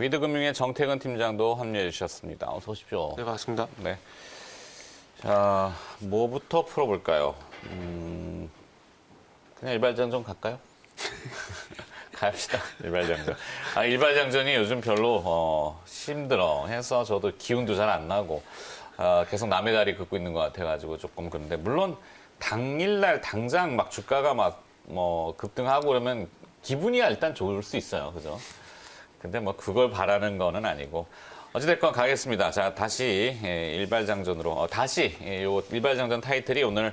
위드금융의 정태근 팀장도 함께해 주셨습니다. 어서 오십시오. 네, 반갑습니다. 네. 자, 뭐부터 풀어볼까요? 그냥 일발장전 갈까요? 갑시다. 일발장전. 일발장전이 요즘 별로 힘들어 해서 저도 기운도 잘 안 나고 계속 남의 다리 긋고 있는 것 같아가지고 조금 그런데 물론 당일날 당장 막 주가가 막 뭐 급등하고 그러면 기분이야 일단 좋을 수 있어요. 그죠? 근데 뭐 그걸 바라는 거는 아니고 어찌됐건 가겠습니다. 자, 다시 일발장전으로 다시 요 일발장전 타이틀이 오늘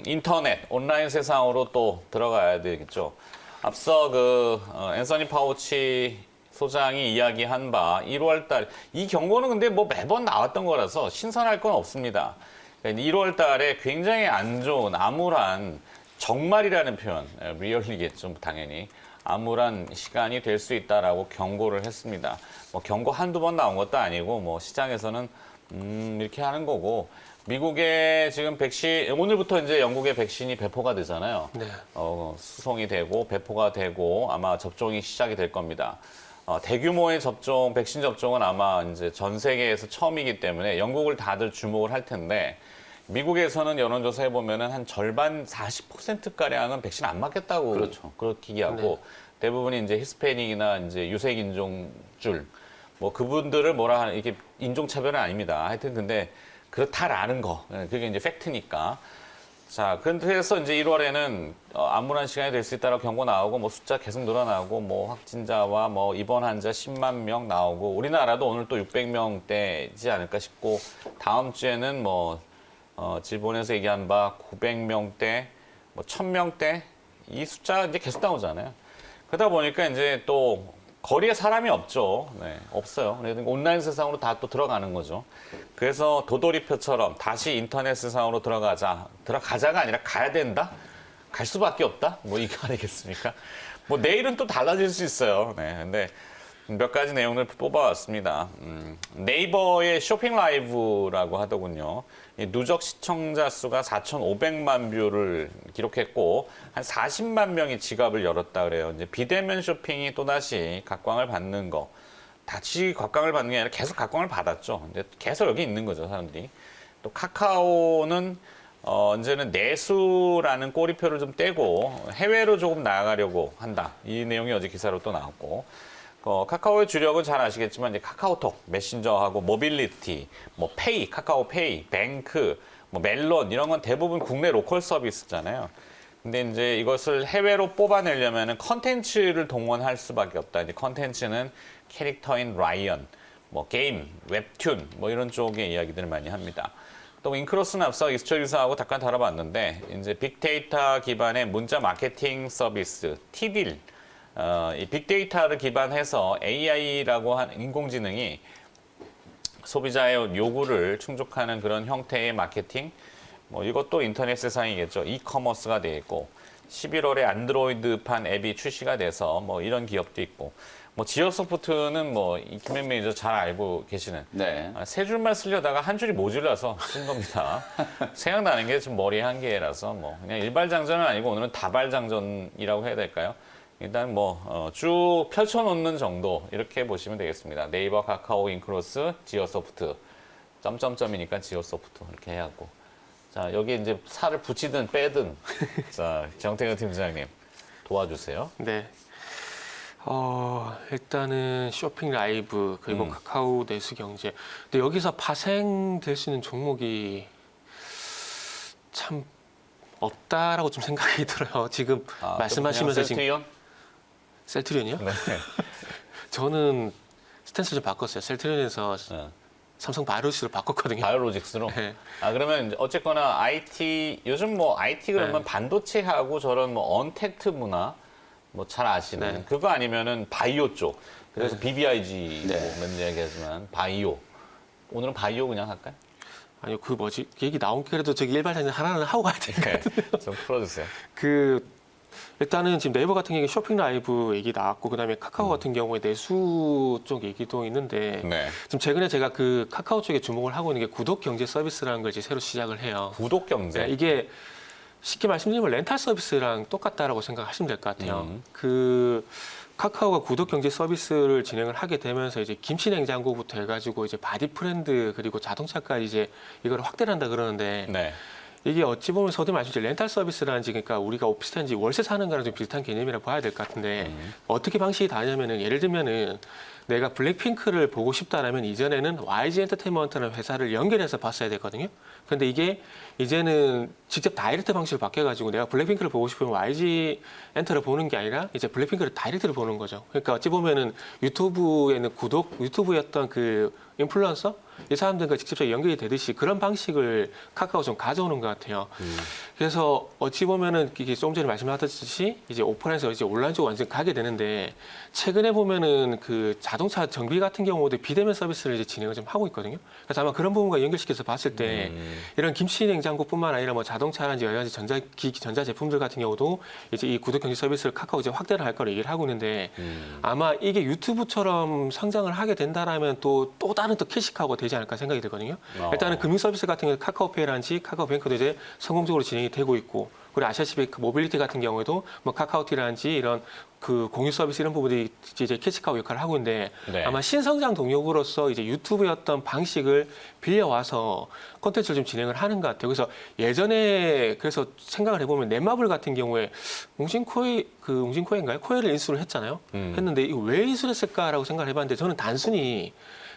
인터넷 온라인 세상으로 또 들어가야 되겠죠. 앞서 그 앤서니 파우치 소장이 이야기한 바 1월 달 이 경고는 근데 뭐 매번 나왔던 거라서 신선할 건 없습니다. 1월 달에 굉장히 안 좋은 암울한 정말이라는 표현, 리얼리겠죠, 당연히. 암울한 시간이 될 수 있다라고 경고를 했습니다. 뭐 경고 한두 번 나온 것도 아니고 뭐 시장에서는 이렇게 하는 거고 미국의 지금 백신 오늘부터 이제 영국의 백신이 배포가 되잖아요. 네. 수송이 되고 배포가 되고 아마 접종이 시작이 될 겁니다. 대규모의 접종, 백신 접종은 아마 이제 전 세계에서 처음이기 때문에 영국을 다들 주목을 할 텐데 미국에서는 여론조사 해보면은 한 절반 40%가량은 백신 안 맞겠다고 그렇죠. 그렇게 하고 대부분이 이제 히스패닉이나 이제 유색 인종줄 뭐 그분들을 뭐라 하는 이게 인종차별은 아닙니다. 하여튼 근데 그렇다라는 거 그게 이제 팩트니까. 자, 그래서 이제 1월에는 암울한 시간이 될 수 있다라고 경고 나오고 뭐 숫자 계속 늘어나고 뭐 확진자와 뭐 입원 환자 10만 명 나오고 우리나라도 오늘 또 600명대지 않을까 싶고 다음 주에는 뭐 질본에서 얘기한 바 900명대, 뭐 1000명대 이 숫자 이제 계속 나오잖아요. 그러다 보니까 이제 또 거리에 사람이 없죠. 네, 없어요. 그러니까 온라인 세상으로 다 또 들어가는 거죠. 그래서 도돌이표처럼 다시 인터넷 세상으로 들어가자가 아니라 가야 된다? 갈 수밖에 없다? 뭐 이거 아니겠습니까? 뭐 내일은 또 달라질 수 있어요. 네, 근데 몇 가지 내용을 뽑아왔습니다. 네이버의 쇼핑 라이브라고 하더군요. 이 누적 시청자 수가 4,500만 뷰를 기록했고 한 40만 명이 지갑을 열었다 그래요. 이제 비대면 쇼핑이 또다시 각광을 받는 거. 다시 각광을 받는 게 아니라 계속 각광을 받았죠. 이제 계속 여기 있는 거죠, 사람들이. 또 카카오는 이제는 내수라는 꼬리표를 좀 떼고 해외로 조금 나아가려고 한다. 이 내용이 어제 기사로 또 나왔고. 카카오의 주력은 잘 아시겠지만 이제 카카오톡, 메신저하고 모빌리티, 뭐 페이, 카카오페이, 뱅크, 뭐 멜론 이런 건 대부분 국내 로컬 서비스잖아요. 근데 이제 이것을 해외로 뽑아내려면은 컨텐츠를 동원할 수밖에 없다. 이제 컨텐츠는 캐릭터인 라이언, 뭐 게임, 웹툰 뭐 이런 쪽의 이야기들을 많이 합니다. 또 인크로스는 앞서 이수철 기사하고 잠깐 다뤄봤는데 이제 빅데이터 기반의 문자 마케팅 서비스 티딜. 이 빅데이터를 기반해서 AI라고 하는 인공지능이 소비자의 요구를 충족하는 그런 형태의 마케팅, 뭐 이것도 인터넷 세상이겠죠. 이커머스가 돼 있고 11월에 안드로이드판 앱이 출시가 돼서 뭐 이런 기업도 있고 뭐 지어소프트는 뭐 김현 매니저 잘 알고 계시는 네. 세 줄만 쓰려다가 한 줄이 모질라서 쓴 겁니다. 생각나는 게 좀 머리 한계라서 뭐 그냥 일발장전은 아니고 오늘은 다발장전이라고 해야 될까요? 일단 뭐 쭉 펼쳐놓는 정도 이렇게 보시면 되겠습니다. 네이버, 카카오, 인크로스, 지어소프트 점점점이니까 지어소프트 이렇게 해갖고 자 여기 이제 살을 붙이든 빼든 자 정태근 팀장님 도와주세요. 네. 일단은 쇼핑 라이브 그리고 카카오 내수 경제. 근데 여기서 파생될 수 있는 종목이 참 없다라고 좀 생각이 들어요. 지금 말씀하시면서 지금 셀트리온이요? 네. 저는 스탠스를 좀 바꿨어요. 셀트리온에서 삼성 바이오로직스로 바꿨거든요. 바이오로직스로. 네. 그러면 어쨌거나 IT 요즘 뭐 IT 그러면 네. 반도체하고 저런 뭐 언택트 문화 뭐 잘 아시는 네. 그거 아니면은 바이오 쪽. 그래서 BBIG 네. 뭐 맨날 얘기하지만 바이오. 오늘은 바이오 그냥 할까요? 아니요, 그 뭐지? 그 얘기 나온 게라도 저기 일반적인 하나는 하고 가야 되니까. 좀 풀어주세요. 일단은 지금 네이버 같은 경우에 쇼핑 라이브 얘기 나왔고 그다음에 카카오 같은 경우에 내수 쪽 얘기도 있는데 네. 지금 최근에 제가 그 카카오 쪽에 주목을 하고 있는 게 구독 경제 서비스라는 걸 이제 새로 시작을 해요. 구독 경제. 네, 이게 쉽게 말씀드리면 렌탈 서비스랑 똑같다라고 생각하시면 될 것 같아요. 카카오가 구독 경제 서비스를 진행을 하게 되면서 이제 김치 냉장고부터 해가지고 이제 바디 프렌드 그리고 자동차까지 이제 이걸 확대를 한다 그러는데 네. 이게 어찌 보면 서두에 말씀드린 렌탈 서비스라는지 그러니까 우리가 오피스텔인지 월세 사는 거랑 좀 비슷한 개념이라 봐야 될 것 같은데 어떻게 방식이 다르냐면은 예를 들면은 내가 블랙핑크를 보고 싶다라면 이전에는 YG 엔터테인먼트라는 회사를 연결해서 봤어야 됐거든요. 근데 이게 이제는 직접 다이렉트 방식으로 바뀌어가지고 내가 블랙핑크를 보고 싶으면 YG 엔터를 보는 게 아니라 이제 블랙핑크를 다이렉트로 보는 거죠. 그러니까 어찌 보면은 유튜브에는 유튜브였던 그 인플루언서 이 사람들과 직접적으로 연결이 되듯이 그런 방식을 카카오가 좀 가져오는 것 같아요. 그래서 어찌 보면은 이게 조금 전에 말씀하셨듯이 이제 오프라인에서 이제 온라인 쪽으로 완전 가게 되는데 최근에 보면은 그 자동차 정비 같은 경우도 비대면 서비스를 이제 진행을 좀 하고 있거든요. 그래서 아마 그런 부분과 연결시켜서 봤을 때 이런 김치 냉장고뿐만 아니라 뭐 자동차라든지 여러 가지 전자 제품들 같은 경우도 이제 이 구독 경제 서비스를 카카오 이제 확대를 할 거를 얘기를 하고 있는데 아마 이게 유튜브처럼 성장을 하게 된다라면 또 다른 또 캐시카우가 되지 않을까 생각이 들거든요. 일단은 금융 서비스 같은 경우 카카오페이라든지 카카오뱅크도 이제 성공적으로 진행이 되고 있고 그리고 아시아시피 그 모빌리티 같은 경우에도 뭐 카카오티라든지 이런 그 공유 서비스 이런 부분들이 이제 캐시카우 역할을 하고 있는데 네. 아마 신성장 동력으로서 이제 유튜브의 어떤 방식을 빌려와서 콘텐츠를 좀 진행을 하는 것 같아요. 그래서 예전에 그래서 생각을 해보면 넷마블 같은 경우에 웅진코에인가요? 코에를 인수를 했잖아요. 했는데 이거 왜 인수를 했을까라고 생각을 해봤는데 저는 단순히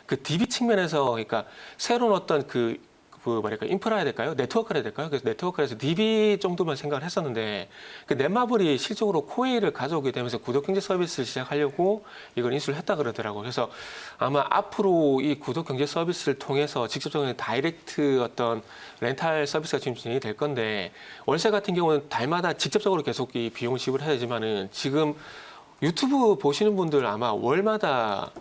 그 DB 측면에서 그러니까 새로운 어떤 그 뭐랄까 인프라 해야 될까요? 네트워크를 해야 될까요? 그래서 네트워크에서 DB 정도만 생각을 했었는데 그 넷마블이 실적으로 코웨이를 가져오게 되면서 구독경제 서비스를 시작하려고 이걸 인수를 했다 그러더라고요. 그래서 아마 앞으로 이 구독경제 서비스를 통해서 직접적인 다이렉트 어떤 렌탈 서비스가 지금 진행이 될 건데 월세 같은 경우는 달마다 직접적으로 계속 이 비용을 지불해야 되지만은 지금 유튜브 보시는 분들 아마 월마다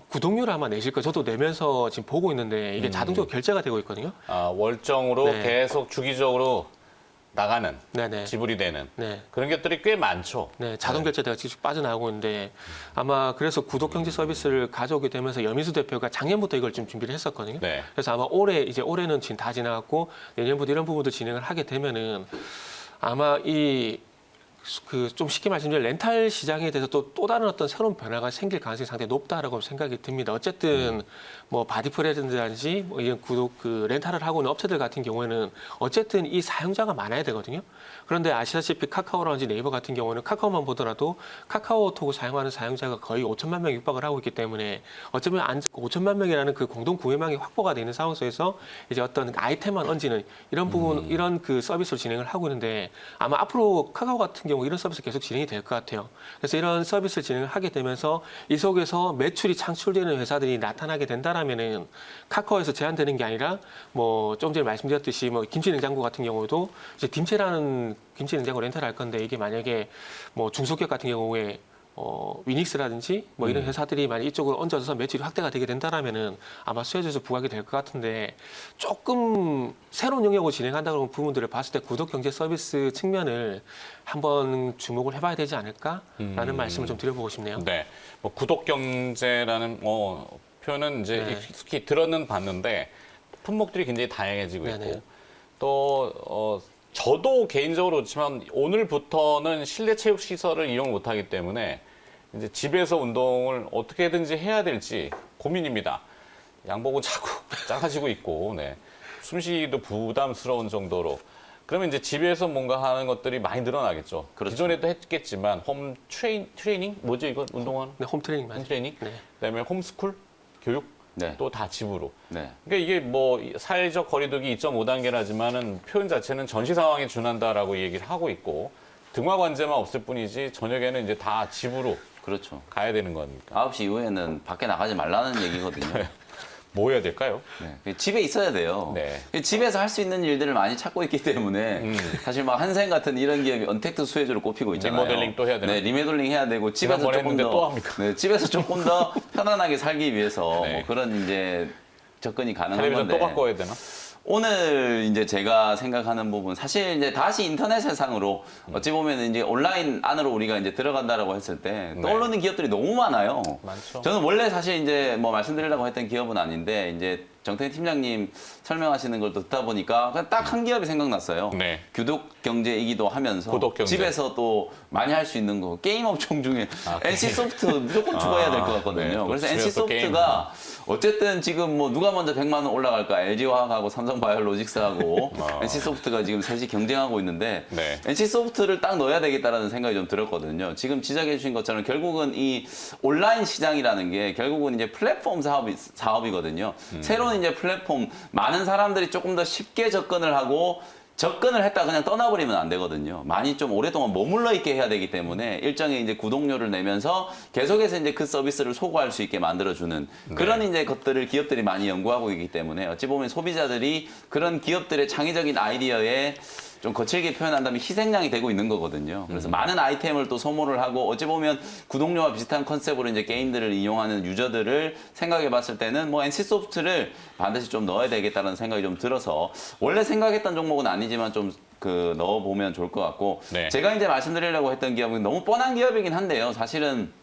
구독료를 아마 내실 거예요. 저도 내면서 지금 보고 있는데 이게 자동적으로 결제가 되고 있거든요. 아, 월정으로 네. 계속 주기적으로 나가는, 네네. 지불이 되는 네. 그런 것들이 꽤 많죠. 네, 자동 결제대가 직접 빠져나오고 있는데 아마 그래서 구독 경제 서비스를 가져오게 되면서 여민수 대표가 작년부터 이걸 좀 준비를 했었거든요. 네. 그래서 아마 올해는 지금 다 지나갔고 내년부터 이런 부분도 진행을 하게 되면은 아마 좀 쉽게 말씀드리면 렌탈 시장에 대해서 또 다른 어떤 새로운 변화가 생길 가능성이 상당히 높다라고 생각이 듭니다. 어쨌든 뭐 바디프렌드라든지 뭐 이런 렌탈을 하고 있는 업체들 같은 경우에는 어쨌든 이 사용자가 많아야 되거든요. 그런데 아시다시피 카카오라든지 네이버 같은 경우는 카카오만 보더라도 카카오톡을 사용하는 사용자가 거의 5천만 명 육박을 하고 있기 때문에 어쩌면 5천만 명이라는 그 공동 구매망이 확보가 되어 있는 상황 속에서 이제 어떤 아이템만 얹는 이런 부분, 이런 그 서비스를 진행을 하고 있는데 아마 앞으로 카카오 같은 경우 이런 서비스 계속 진행이 될 것 같아요. 그래서 이런 서비스를 진행을 하게 되면서 이 속에서 매출이 창출되는 회사들이 나타나게 된다라면은 카카오에서 제한되는 게 아니라 뭐 좀 전에 말씀드렸듯이 뭐 김치 냉장고 같은 경우도 이제 딤체라는 김치 냉장고 렌탈을 할 건데 이게 만약에 뭐 중소기업 같은 경우에 위닉스라든지 뭐 이런 회사들이 만약 이쪽으로 얹어져서 매출이 확대가 되게 된다라면은 아마 수혜주에서 부각이 될 것 같은데 조금 새로운 영역으로 진행한다는 부분들을 봤을 때 구독 경제 서비스 측면을 한번 주목을 해봐야 되지 않을까라는 말씀을 좀 드려보고 싶네요. 네. 뭐 구독 경제라는 표현은 이제 네. 익숙히 들어는 봤는데 품목들이 굉장히 다양해지고 네네. 있고 또 저도 개인적으로 그렇지만 오늘부터는 실내 체육 시설을 이용 못하기 때문에 이제 집에서 운동을 어떻게든지 해야 될지 고민입니다. 양복은 자꾸 작아지고 있고, 네. 숨쉬기도 부담스러운 정도로. 그러면 이제 집에서 뭔가 하는 것들이 많이 늘어나겠죠. 그렇죠. 기존에도 했겠지만 홈 트레이닝 뭐죠 이거 운동하는? 네, 홈트레이닝 맞아요. 홈트레이닝. 네. 그다음에 홈스쿨 교육 네. 또 다 집으로. 네. 그러니까 이게 뭐 사회적 거리두기 2.5단계라지만은 표현 자체는 전시 상황에 준한다라고 얘기를 하고 있고 등화 관제만 없을 뿐이지 저녁에는 이제 다 집으로 그렇죠. 가야 되는 거니까. 9시 이후에는 밖에 나가지 말라는 얘기거든요. 뭐 해야 될까요? 네. 집에 있어야 돼요. 네. 집에서 할 수 있는 일들을 많이 찾고 있기 때문에 사실 막 한생 같은 이런 기업이 언택트 수혜주를 꼽히고 있잖아요. 리모델링 또 해야 되나? 네, 리모델링 해야 되고 집에서 지난번에 조금 했는데 더 또 합니까? 네, 집에서 조금 더 편안하게 살기 위해서 네. 뭐 그런 이제 접근이 가능한 텔레비전 건데 또 바꿔야 되나? 오늘 이제 제가 생각하는 부분 사실 이제 다시 인터넷 세상으로 어찌 보면 이제 온라인 안으로 우리가 이제 들어간다라고 했을 때 네. 떠오르는 기업들이 너무 많아요. 많죠. 저는 원래 사실 이제 뭐 말씀드리려고 했던 기업은 아닌데 이제 정태인 팀장님 설명하시는 걸 듣다 보니까 그냥 딱 한 기업이 생각났어요. 네. 구독 경제이기도 하면서 구독 경제. 집에서 또 많이 할 수 있는 거 게임 업종 중에 게임. NC소프트 무조건 추가해야 될 것 같거든요. 네, 또 그래서 집에서 게임. NC소프트가 어쨌든 지금 뭐 누가 먼저 100만 원 올라갈까 LG화학하고 삼성바이오로직스하고 NC소프트가 지금 셋이 경쟁하고 있는데 네. NC소프트를 딱 넣어야 되겠다라는 생각이 좀 들었거든요. 지금 지적해 주신 것처럼 결국은 이 온라인 시장이라는 게 결국은 이제 플랫폼 사업이거든요. 새로운 이제 플랫폼 많은 사람들이 조금 더 쉽게 접근을 하고 접근을 했다 그냥 떠나버리면 안 되거든요. 많이 좀 오랫동안 머물러 있게 해야 되기 때문에 일정의 이제 구독료를 내면서 계속해서 이제 그 서비스를 소구할 수 있게 만들어주는 그런 이제 것들을 기업들이 많이 연구하고 있기 때문에 어찌 보면 소비자들이 그런 기업들의 창의적인 아이디어에 좀 거칠게 표현한다면 희생양이 되고 있는 거거든요. 그래서 많은 아이템을 또 소모를 하고 어찌 보면 구독료와 비슷한 컨셉으로 이제 게임들을 이용하는 유저들을 생각해 봤을 때는 뭐 NC소프트를 반드시 좀 넣어야 되겠다는 생각이 좀 들어서 원래 생각했던 종목은 아니지만 좀 넣어보면 좋을 것 같고 네. 제가 이제 말씀드리려고 했던 기업은 너무 뻔한 기업이긴 한데요. 사실은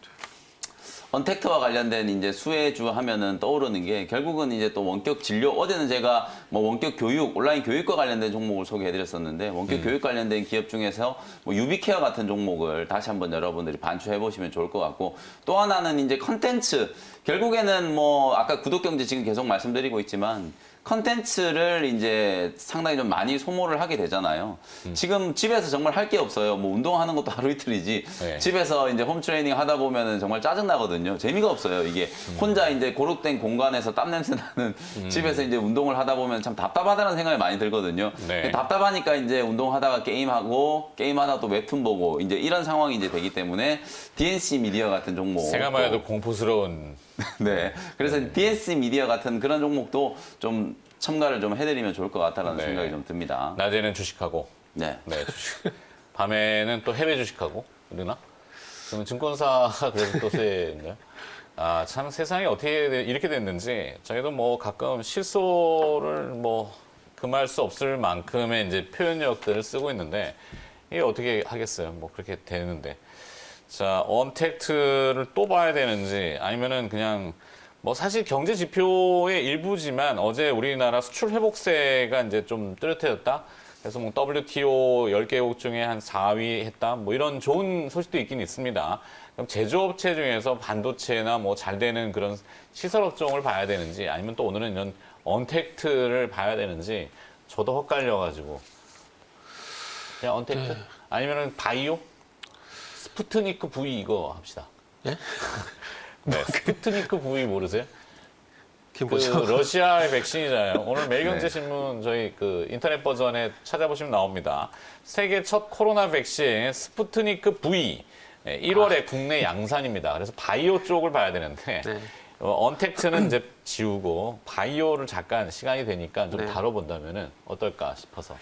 언택트와 관련된 이제 수혜주 하면은 떠오르는 게 결국은 이제 또 원격 진료 어제는 제가 뭐 원격 교육 온라인 교육과 관련된 종목을 소개해드렸었는데 원격 교육 관련된 기업 중에서 뭐 유비케어 같은 종목을 다시 한번 여러분들이 반추해 보시면 좋을 것 같고 또 하나는 이제 컨텐츠 결국에는 뭐 아까 구독경제 지금 계속 말씀드리고 있지만 컨텐츠를 이제 상당히 좀 많이 소모를 하게 되잖아요. 지금 집에서 정말 할 게 없어요. 뭐 운동하는 것도 하루 이틀이지. 네. 집에서 이제 홈 트레이닝 하다 보면은 정말 짜증 나거든요. 재미가 없어요. 이게 혼자 이제 고립된 공간에서 땀 냄새 나는 집에서 이제 운동을 하다 보면 참 답답하다는 생각이 많이 들거든요. 네. 답답하니까 이제 운동하다가 게임하고 게임하다 또 웹툰 보고 이제 이런 상황이 이제 되기 때문에 DNC 미디어 같은 종목. 생각만 해도 공포스러운. 네. 그래서 DNC 미디어 같은 그런 종목도 좀 첨가를 좀 해드리면 좋을 것 같다라는 네. 생각이 좀 듭니다. 낮에는 주식하고, 네. 네, 주식. 밤에는 또 해외 주식하고, 그러나? 그러면 증권사가 그래서 또 세인가요? 아, 참 세상이 어떻게 이렇게 됐는지, 저희도 뭐 가끔 실소를 뭐 금할 수 없을 만큼의 이제 표현력들을 쓰고 있는데, 이게 어떻게 하겠어요? 뭐 그렇게 되는데. 자, 언택트를 또 봐야 되는지 아니면은 그냥 뭐 사실 경제 지표의 일부지만 어제 우리나라 수출 회복세가 이제 좀 뚜렷해졌다. 그래서 뭐 WTO 10개국 중에 한 4위 했다. 뭐 이런 좋은 소식도 있긴 있습니다. 그럼 제조업체 중에서 반도체나 뭐 잘 되는 그런 시설 업종을 봐야 되는지 아니면 또 오늘은 이런 언택트를 봐야 되는지 저도 헛갈려가지고 그냥 언택트? 아니면은 바이오? 스푸트니크 V 이거 합시다. 예? 네, 스푸트니크 V 모르세요? 그게 그 뭐죠? 러시아의 백신이잖아요. 오늘 매일경제신문 저희 그 인터넷 버전에 찾아보시면 나옵니다. 세계 첫 코로나 백신 스푸트니크 V 1월에 국내 양산입니다. 그래서 바이오 쪽을 봐야 되는데 네. 언택트는 이제 지우고 바이오를 잠깐 시간이 되니까 좀 네. 다뤄본다면은 어떨까 싶어서.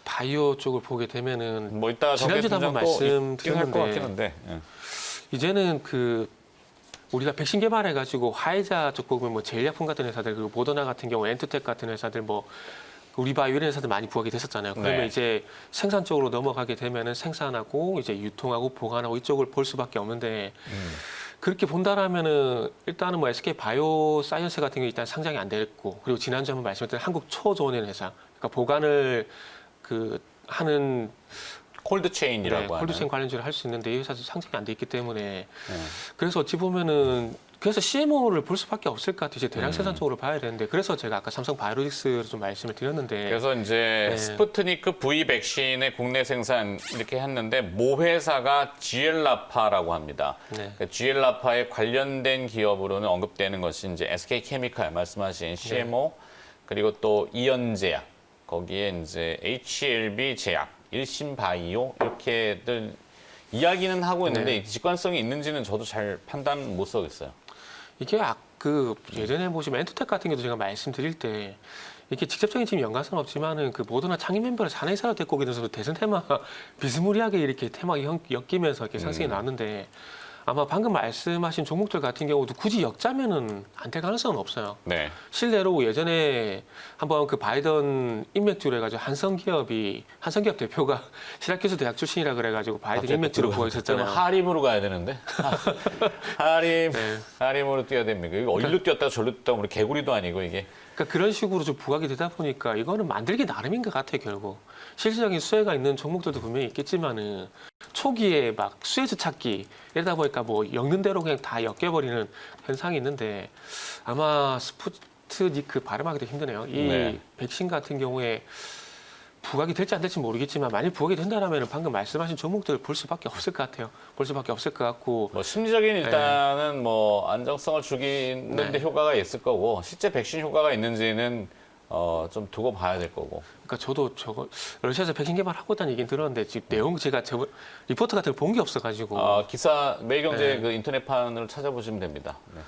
바이오 쪽을 보게 되면은 뭐 이따 지난주도 한번 말씀드렸는데 것 같긴 말씀드렸는데 한데. 예. 이제는 그 우리가 백신 개발해가지고 화이자 쪽 보면 뭐 제일약품 같은 회사들 그리고 모더나 같은 경우 엔트텍 같은 회사들 뭐 우리바이오 이런 회사들 많이 부각이 됐었잖아요. 그러면 네. 이제 생산 쪽으로 넘어가게 되면은 생산하고 이제 유통하고 보관하고 이쪽을 볼 수밖에 없는데 그렇게 본다라면은 일단은 뭐 SK 바이오 사이언스 같은 경우 일단 상장이 안 됐고 그리고 지난주 한번 말씀드린 한국 초조원의 회사 그러니까 보관을 그 하는 콜드체인이라고 네, 하는. 콜드체인 관련주를 할 수 있는데 이 회사도 상장이 안 돼 있기 때문에 그래서 어찌 보면은 그래서 CMO를 볼 수밖에 없을 것 같아요. 이제 대량 생산 쪽으로 봐야 되는데 그래서 제가 아까 삼성 바이오로직스를 좀 말씀을 드렸는데 그래서 이제 네. 스푸트니크 V 백신의 국내 생산 이렇게 했는데 모 회사가 GL라파라고 합니다. 네. 그러니까 GL라파에 관련된 기업으로는 언급되는 것이 이제 SK케미칼 말씀하신 CMO 그리고 또 이연제약 거기에 이제 HLB 제약, 일신바이오 이렇게들 이야기는 하고 있는데 네. 직관성이 있는지는 저도 잘 판단 못 서겠어요. 이게 그 예전에 보시면 엔터텍 같은 경우도 제가 말씀드릴 때 이게 직접적인 지금 연관성 없지만은 그 모더나 창립 멤버를 사내사로 데리고 오게 돼서 대선 테마 비스무리하게 이렇게 테마 엮이면서 이렇게 상승이 나왔는데 아마 방금 말씀하신 종목들 같은 경우도 굳이 역자면은 안 될 가능성은 없어요. 네. 실례로 예전에 한번 그 바이든 인맥주로 해가지고 한성기업 대표가 시라큐스 대학 출신이라 그래가지고 바이든 인맥주로 구하고 있었잖아요. 하림으로 가야 되는데 하림 네. 하림으로 뛰어야 됩니까? 이거 일로 뛰었다 절로 뛰었다 우리 개구리도 아니고 이게. 그러니까 그런 식으로 좀 부각이 되다 보니까 이거는 만들기 나름인 것 같아요, 결국. 실질적인 수혜가 있는 종목들도 분명히 있겠지만은 초기에 막 수혜주 찾기 이러다 보니까 뭐 엮는 대로 그냥 다 엮여버리는 현상이 있는데 아마 스푸트니크 발음하기도 힘드네요. 이 네. 백신 같은 경우에 부각이 될지 안 될지 모르겠지만 만약 부각이 된다면 방금 말씀하신 종목들 볼 수밖에 없을 것 같아요. 볼 수밖에 없을 것 같고 뭐 심리적인 일단은 뭐 안정성을 주기는데 네. 효과가 있을 거고 실제 백신 효과가 있는지는 좀 두고 봐야 될 거고. 그러니까 저도 저거 러시아에서 백신 개발하고 있다는 얘기는 들었는데 지금 내용 제가 리포트 같은 걸 본 게 없어가지고 기사 매일경제 네. 그 인터넷판을 찾아보시면 됩니다. 네.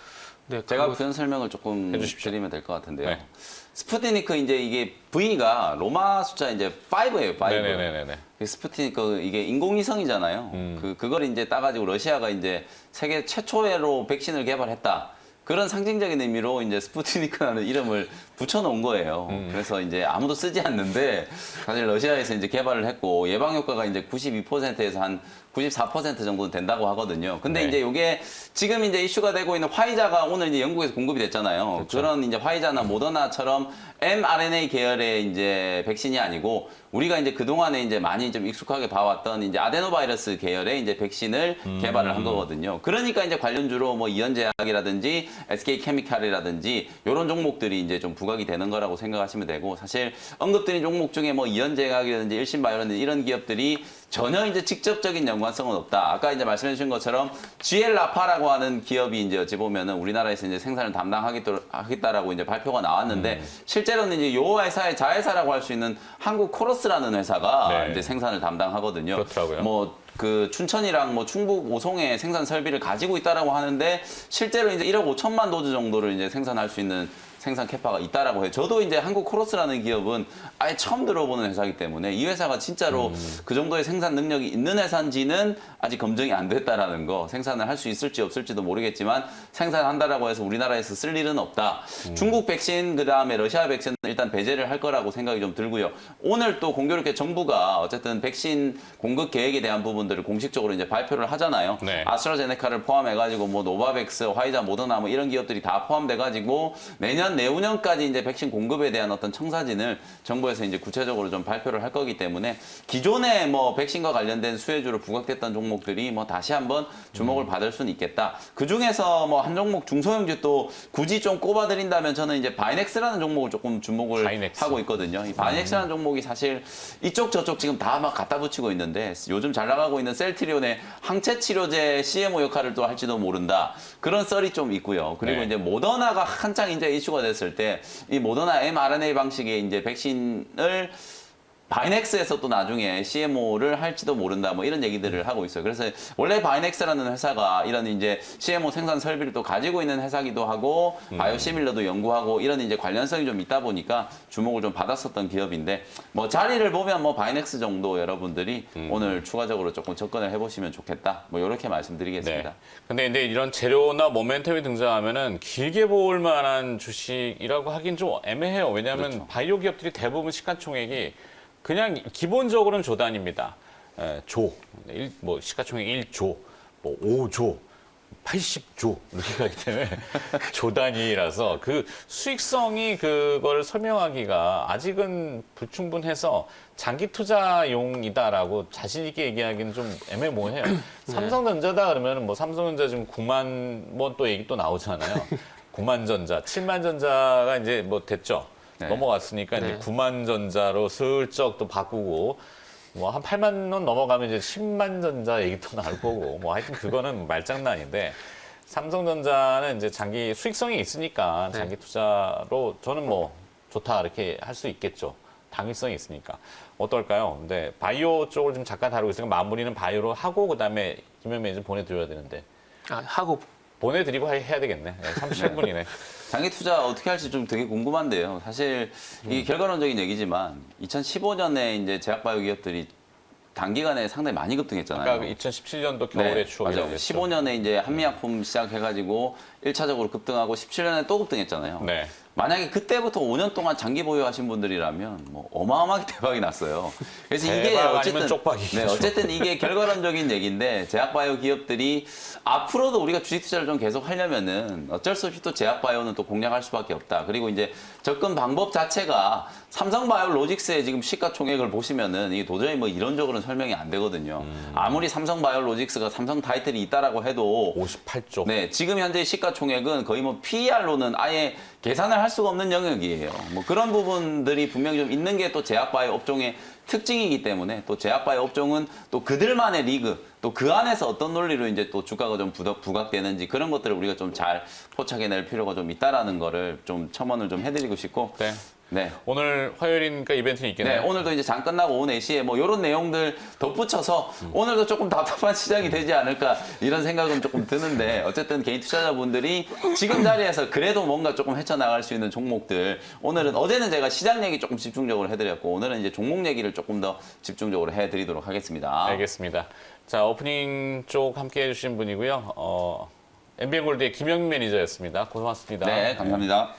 네, 제가 그거- 부연 설명을 조금 해주십시오. 드리면 될 것 같은데요. 네. 스푸트니크 이제 이게 V가 로마 숫자 이제 5예요, 5. 네네네네. 스푸트니크 이게 인공위성이잖아요. 그걸 이제 따가지고 러시아가 이제 세계 최초로 백신을 개발했다. 그런 상징적인 의미로 이제 스푸트니크라는 이름을 붙여놓은 거예요. 그래서 이제 아무도 쓰지 않는데 사실 러시아에서 이제 개발을 했고 예방 효과가 이제 92%에서 한 94% 정도는 된다고 하거든요. 근데 네. 이제 이게 지금 이제 이슈가 되고 있는 화이자가 오늘 이제 영국에서 공급이 됐잖아요. 그렇죠. 그런 이제 화이자나 모더나처럼 mRNA 계열의 이제 백신이 아니고 우리가 이제 그동안에 이제 많이 좀 익숙하게 봐왔던 이제 아데노바이러스 계열의 이제 백신을 개발을 한 거거든요. 그러니까 이제 관련주로 뭐 이현제약이라든지 SK케미칼이라든지 이런 종목들이 이제 좀 부각이 되는 거라고 생각하시면 되고 사실 언급드린 종목 중에 뭐 이현제약이라든지 일신바이오라든지 이런 기업들이 전혀 이제 직접적인 연관성은 없다. 아까 이제 말씀해 주신 것처럼 GL라파라고 하는 기업이 이제 어찌 보면은 우리나라에서 이제 생산을 담당하겠다라고 이제 발표가 나왔는데 실제로는 이제 요 회사의 자회사라고 할 수 있는 한국 코러스라는 회사가 네. 이제 생산을 담당하거든요. 그렇더라고요. 뭐 그 춘천이랑 뭐 충북 오송에 생산 설비를 가지고 있다라고 하는데 실제로 이제 1억 5천만 도즈 정도를 이제 생산할 수 있는 생산 캐파가 있다라고 해요. 저도 이제 한국 코러스라는 기업은 아예 처음 들어보는 회사이기 때문에 이 회사가 진짜로 그 정도의 생산 능력이 있는 회사인지는 아직 검증이 안 됐다라는 거, 생산을 할 수 있을지 없을지도 모르겠지만 생산한다라고 해서 우리나라에서 쓸 일은 없다. 중국 백신 그다음에 러시아 백신은 일단 배제를 할 거라고 생각이 좀 들고요. 오늘 또 공교롭게 정부가 어쨌든 백신 공급 계획에 대한 부분들을 공식적으로 이제 발표를 하잖아요. 네. 아스트라제네카를 포함해가지고 뭐 노바백스, 화이자, 모더나 뭐 이런 기업들이 다 포함돼가지고 내년 내후년까지 이제 백신 공급에 대한 어떤 청사진을 정부에서 이제 구체적으로 좀 발표를 할 거기 때문에 기존에 뭐 백신과 관련된 수혜주로 부각됐던 종목들이 뭐 다시 한번 주목을 받을 수는 있겠다. 그 중에서 뭐 한 종목 중소형주 또 굳이 좀 꼽아드린다면 저는 이제 바이넥스라는 종목을 조금 주목을 바이넥스. 하고 있거든요. 이 바이넥스라는 종목이 사실 이쪽 저쪽 지금 다 막 갖다 붙이고 있는데 요즘 잘 나가고 있는 셀트리온의 항체 치료제 CMO 역할을 또 할지도 모른다. 그런 썰이 좀 있고요. 그리고 네. 이제 모더나가 한창 이제 이슈가 됐을 때 이 모더나 mRNA 방식의 이제 백신을 바이넥스에서 또 나중에 CMO를 할지도 모른다 뭐 이런 얘기들을 하고 있어요. 그래서 원래 바이넥스라는 회사가 이런 이제 CMO 생산 설비를 또 가지고 있는 회사기도 하고 바이오시밀러도 연구하고 이런 이제 관련성이 좀 있다 보니까 주목을 좀 받았었던 기업인데 뭐 자리를 보면 뭐 바이넥스 정도 여러분들이 오늘 추가적으로 조금 접근을 해보시면 좋겠다. 뭐 이렇게 말씀드리겠습니다. 네. 근데 이제 이런 재료나 모멘텀이 등장하면은 길게 볼 만한 주식이라고 하긴 좀 애매해요. 왜냐하면 그렇죠. 바이오 기업들이 대부분 시가총액이 그냥 기본적으로는 조단입니다. 뭐 시가총액 1조, 뭐 5조, 80조 이렇게 가기 때문에 조단위라서 그 수익성이 그걸 설명하기가 아직은 불충분해서 장기 투자용이다라고 자신 있게 얘기하기는 좀 애매모호해요. 삼성전자다 그러면 뭐 삼성전자 지금 9만 뭐 또 얘기 또 나오잖아요. 9만 전자, 7만 전자가 이제 뭐 됐죠. 네. 넘어갔으니까 네. 이제 9만 전자로 슬쩍 또 바꾸고 뭐 한 8만 원 넘어가면 이제 10만 전자 얘기도 나올 거고 뭐 하여튼 그거는 말장난인데 삼성전자는 이제 장기 수익성이 있으니까 네. 장기 투자로 저는 뭐 좋다 이렇게 할 수 있겠죠. 당위성이 있으니까. 어떨까요? 근데 바이오 쪽을 좀 잠깐 다루고 있으니까 마무리는 바이오로 하고 그다음에 김현민 이제 보내드려야 되는데 하고 보내드리고 해야 되겠네. 37분이네. 장기 투자 어떻게 할지 좀 되게 궁금한데요. 사실 이게 결과론적인 얘기지만 2015년에 이제 제약바이오 기업들이 단기간에 상당히 많이 급등했잖아요. 아까 2017년도 겨울의 추억이라고 맞아요. 했죠. 15년에 이제 한미약품 시작해가지고 1차적으로 급등하고 17년에 또 급등했잖아요. 네. 만약에 그때부터 5년 동안 장기 보유하신 분들이라면 뭐 어마어마하게 대박이 났어요. 그래서 이게 대박 아니면 어쨌든 쪽박이겠죠. 네, 어쨌든 이게 결과론적인 얘기인데 제약바이오 기업들이 앞으로도 우리가 주식 투자를 좀 계속 하려면은 어쩔 수 없이 또 제약바이오는 또 공략할 수밖에 없다. 그리고 이제 접근 방법 자체가 삼성바이오로직스의 지금 시가총액을 보시면은 이게 도저히 뭐 이론적으로는 설명이 안 되거든요. 아무리 삼성바이오로직스가 삼성 타이틀이 있다라고 해도 58조. 네, 지금 현재 시가총액은 거의 뭐 PER로는 아예 계산을 할 수가 없는 영역이에요. 뭐 그런 부분들이 분명히 좀 있는 게 또 제약바이오 업종의 특징이기 때문에 또 제약바이오 업종은 또 그들만의 리그 또 그 안에서 어떤 논리로 이제 또 주가가 좀 부각되는지 그런 것들을 우리가 좀 잘 포착해낼 필요가 좀 있다라는 거를 좀 첨언을 좀 해드리고 싶고 네. 네. 오늘 화요일이니까 이벤트는 네, 있겠네요. 오늘도 이제 장 끝나고 오후 4시에 뭐 이런 내용들 덧붙여서 오늘도 조금 답답한 시장이 되지 않을까 이런 생각은 조금 드는데 어쨌든 개인 투자자분들이 지금 자리에서 그래도 뭔가 조금 헤쳐나갈 수 있는 종목들 오늘은 어제는 제가 시장 얘기 조금 집중적으로 해드렸고 오늘은 이제 종목 얘기를 조금 더 집중적으로 해드리도록 하겠습니다. 알겠습니다. 자, 오프닝 쪽 함께 해주신 분이고요. MBN골드의 김영민 매니저였습니다. 고맙습니다. 네, 감사합니다.